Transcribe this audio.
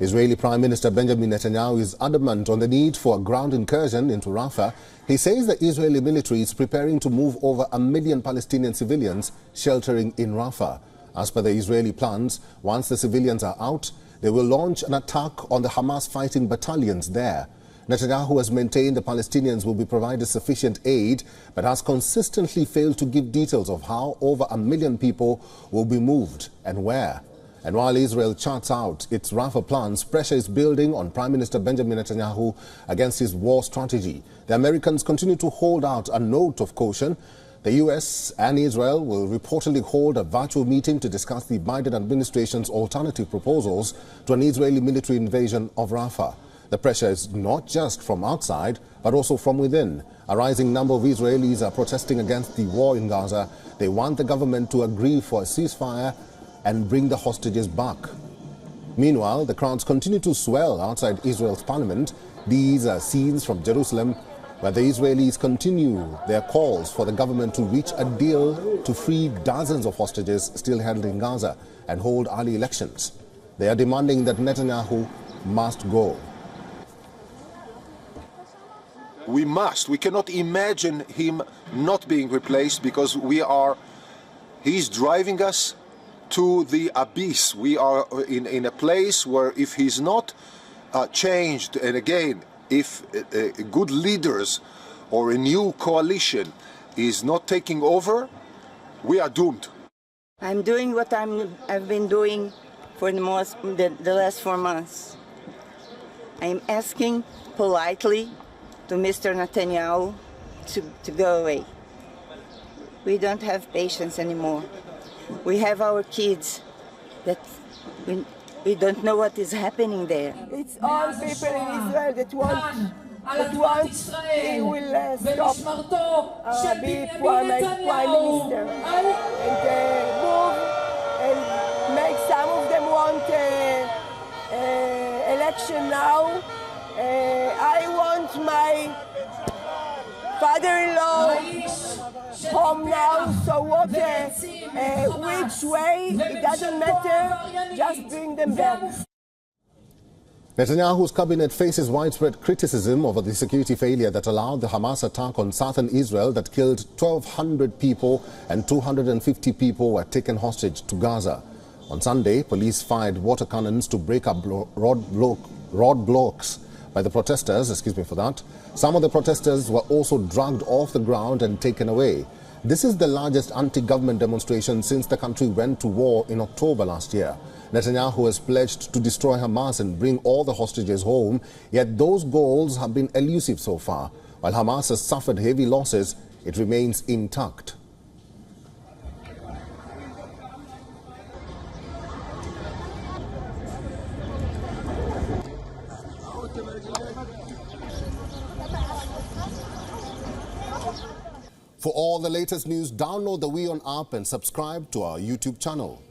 Israeli Prime Minister Benjamin Netanyahu is adamant on the need for a ground incursion into Rafah. He says the Israeli military is preparing to move over 1 million Palestinian civilians sheltering in Rafah. As per the Israeli plans, once the civilians are out, they will launch an attack on the Hamas fighting battalions there. Netanyahu has maintained the Palestinians will be provided sufficient aid, but has consistently failed to give details of how over 1 million people will be moved and where. And while Israel charts out its Rafah plans, pressure is building on Prime Minister Benjamin Netanyahu against his war strategy. The Americans continue to hold out a note of caution. The US and Israel will reportedly hold a virtual meeting to discuss the Biden administration's alternative proposals to an Israeli military invasion of Rafah. The pressure is not just from outside, but also from within. A rising number of Israelis are protesting against the war in Gaza. They want the government to agree for a ceasefire and bring the hostages back. Meanwhile, the crowds continue to swell outside Israel's parliament. These are scenes from Jerusalem, where the Israelis continue their calls for the government to reach a deal to free dozens of hostages still held in Gaza and hold early elections. They are demanding that Netanyahu must go. We cannot imagine him not being replaced, because he's driving us to the abyss. We are in a place where if he's not changed, and again, if good leaders or a new coalition is not taking over, we are doomed. I'm doing what I've been doing for the last 4 months. I'm asking politely to Mr. Netanyahu to go away. We don't have patience anymore. We have our kids that we don't know what is happening there. It's all people in Israel that want he will stop be prime minister and move and make some of them want election now. I want my father-in-law home now, so what, which way, it doesn't matter, just bring them back. Netanyahu's cabinet faces widespread criticism over the security failure that allowed the Hamas attack on southern Israel that killed 1,200 people and 250 people were taken hostage to Gaza. On Sunday, police fired water cannons to break up roadblocks by the protesters, Some of the protesters were also dragged off the ground and taken away. This is the largest anti-government demonstration since the country went to war in October last year. Netanyahu has pledged to destroy Hamas and bring all the hostages home, yet those goals have been elusive so far. While Hamas has suffered heavy losses, it remains intact. For all the latest news, download the WION app and subscribe to our YouTube channel.